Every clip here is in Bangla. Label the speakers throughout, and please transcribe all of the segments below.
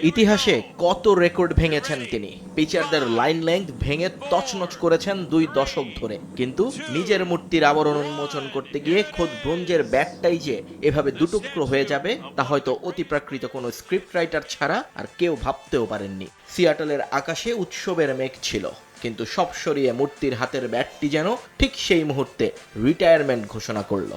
Speaker 1: ইতিহাসে কত রেকর্ড ভেঙেছেন তিনি। পিচারদের লাইন লেংথ ভেঙে তছনছ করেছেন 2 দশক ধরে, কিন্তু নিজের মূর্তির আবরণ উন্মোচন করতে গিয়ে খোদ ব্রোঞ্জের ব্যাটটাই যে এভাবে দুটুকরো হয়ে যাবে তা হয়তো অতিপ্রাকৃত কোনো স্ক্রিপ্ট রাইটার ছাড়া আর কেউ ভাবতেও পারেননি। সিয়াটলের আকাশে উৎসবের মেঘ ছিল, কিন্তু সব সরিয়ে মূর্তির হাতের ব্যাটটি যেন ঠিক সেই মুহূর্তে রিটায়ারমেন্ট ঘোষণা করল।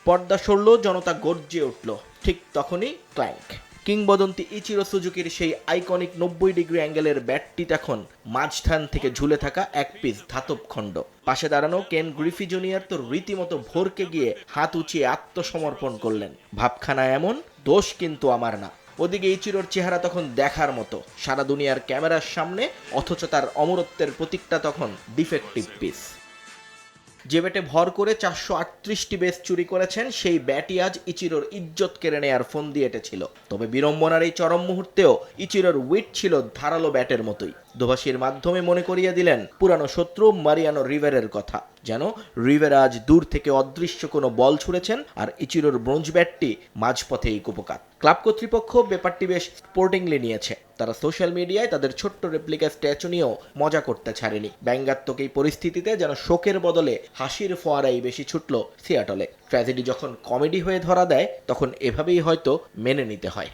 Speaker 1: পর্দা সরল, জনতা গর্জে উঠল, ঠিক তখনই ক্ল্যাঙ্ক। কিংবদন্তি ইচিরো সুজুকির সেই আইকনিক 90 ডিগ্রি অ্যাঙ্গেলের ব্যাটটি তখন মাঝখান থেকে ঝুলে থাকা এক পিস ধাতব খণ্ড। পাশে দাঁড়ানো কেন গ্রিফি জুনিয়র তো রীতিমতো ভরকে গিয়ে হাত উঁচিয়ে আত্মসমর্পণ করলেন। ভাবখানা এমন, দোষ কিন্তু আমার না। ওদিকে ইচিরোর চেহারা তখন দেখার মতো, সারা দুনিয়ার ক্যামেরার সামনে, অথচ তার অমরত্বের প্রতীকটা তখন ডিফেক্টিভ পিস। যে ব্যাটে ভর করে 438টি বেস চুরি করেছেন, সেই ব্যাটই আজ ইচিরোর ইজ্জত কেড়ে নেয়ার ফন্দি এঁটেছিল। তবে বিড়ম্বনার এই চরম মুহূর্তেও ইচিরোর উইট ছিল ধারালো ব্যাটের মতোই। দোভাষীর মাধ্যমে মনে করিয়ে দিলেন পুরানো শত্রু মারিয়ানো রিভেরের কথা। যেন রিভেরা আজ দূর থেকে অদৃশ্য কোনো বল ছুঁড়েছেন, আর ইচিরোর ব্রোঞ্জ ব্যাটটি মাঝপথেই কুপোকাত। ক্লাব কর্তৃপক্ষ ব্যাপারটি বেশ স্পোর্টিংলি নিয়েছে। তারা সোশ্যাল মিডিয়ায় তাদের ছোট্ট রেপ্লিকা স্ট্যাচু নিয়েও মজা করতে ছাড়েনি। ব্যঙ্গাত্মক এই পরিস্থিতিতে যেন শোকের বদলে হাসির ফোয়ারাই বেশি ছুটল সিয়াটলে। ট্র্যাজেডি যখন কমেডি হয়ে ধরা দেয়, তখন এভাবেই হয়তো মেনে নিতে হয়।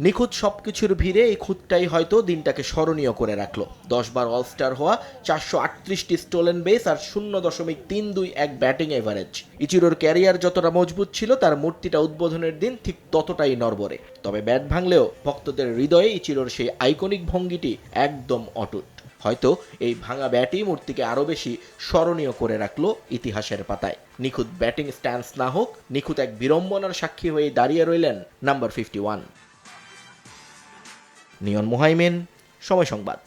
Speaker 1: নিখুঁত সবকিছুর ভিড়ে এই খুঁতটাই হয়তো দিনটাকে স্মরণীয় করে রাখলো। 10 বার অলস্টার হওয়া, 438টি স্টোলেন বেস আর 0.321 ব্যাটিং এভারেজ। ইচিরোর ক্যারিয়ার যতটা মজবুত ছিল, তার মূর্তিটা উদ্বোধনের দিন ঠিক ততটাই নড়বড়ে। তবে ব্যাট ভাঙলেও ভক্তদের হৃদয়ে ইচিরোর সেই আইকনিক ভঙ্গিটি একদম অটুট। হয়তো এই ভাঙা ব্যাটই মূর্তিকে আরও বেশি স্মরণীয় করে রাখলো ইতিহাসের পাতায়। নিখুঁত ব্যাটিং স্ট্যান্স না হোক, নিখুঁত এক বিড়ম্বনার সাক্ষী হয়ে দাঁড়িয়ে রইলেন নাম্বার 51। নিয়ন মুহাইমিন, সময় সংবাদ।